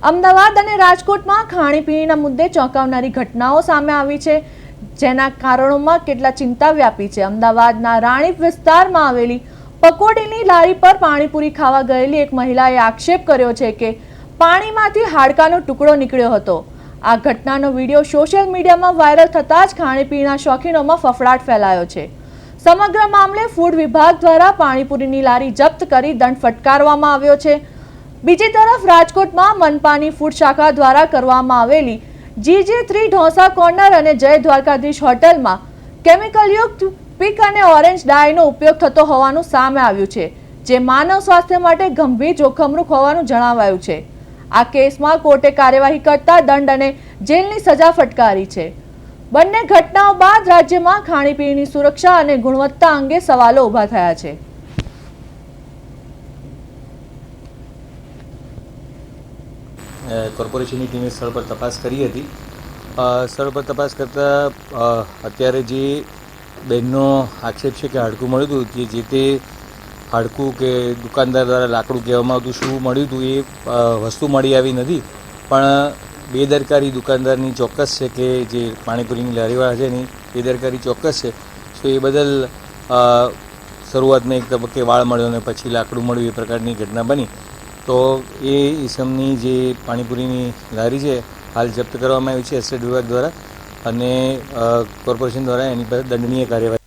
અમદાવાદ અને રાજકોટમાં ખાણીપીણીના મુદ્દે ચોંકાવનારી ઘટનાઓ સામે આવી છે, જેના કારણોમાં કેટલા ચિંતા વ્યાપી છે। અમદાવાદના રાણીપ વિસ્તારમાં આવેલી પકોડીની લારી પર પાણીપુરી ખાવા ગયેલી એક મહિલાએ આક્ષેપ કર્યો છે કે પાણીમાંથી હાડકાનો ટુકડો નીકળ્યો હતો। આ ઘટનાનો વિડીયો સોશિયલ મીડિયામાં વાયરલ થતાં જ ખાણીપીણીના શોખીનોમાં ફફડાટ ફેલાયો છે। સમગ્ર મામલે ફૂડ વિભાગ દ્વારા પાણીપુરીની લારી જપ્ત કરી દંડ ફટકારવામાં આવ્યો છે। બીજી તરફ રાજકોટમાં મનપાની ફૂડ શાખા દ્વારા કરવામાં આવેલી GG3 ઢોસા કોર્નર અને જય દ્વારકાધીશ હોટલમાં કેમિકલયુક્ત પિક અને ઓરેન્જ ડાયનો ઉપયોગ થતો હોવાનું સામે આવ્યું છે, જે માનવ સ્વાસ્થ્ય માટે ગંભીર જોખમરૂપ હોવાનું જણાવાયું છે। આ કેસમાં કોર્ટે કાર્યવાહી કરતા દંડ અને જેલની સજા ફટકારી છે। બંને ઘટનાઓ બાદ રાજ્યમાં ખાણીપીણીની સુરક્ષા અને ગુણવત્તા અંગે સવાલો ઊભા થયા છે। કોર્પોરેશનની ટીમે સ્થળ પર તપાસ કરી હતી। સ્થળ પર તપાસ કરતાં અત્યારે જે બહેનનો આક્ષેપ છે કે હાડકું મળ્યું હતું, જે તે હાડકું કે દુકાનદાર દ્વારા લાકડું કહેવામાં આવતું શું મળ્યું હતું એ વસ્તુ મળી આવી નથી, પણ બેદરકારી દુકાનદારની ચોક્કસ છે કે જે પાણીપુરીની લારીવાળા છે એની બેદરકારી ચોક્કસ છે। સો એ બદલ શરૂઆતમાં એક તબક્કે વાળ મળ્યો અને પછી લાકડું મળ્યું એ પ્રકારની ઘટના બની। તો એ ઇસમની જે પાણીપુરીની લારી છે હાલ જપ્ત કરવામાં આવી છે એસ્ટેટ વિભાગ દ્વારા, અને કોર્પોરેશન દ્વારા એની પર દંડનીય કાર્યવાહી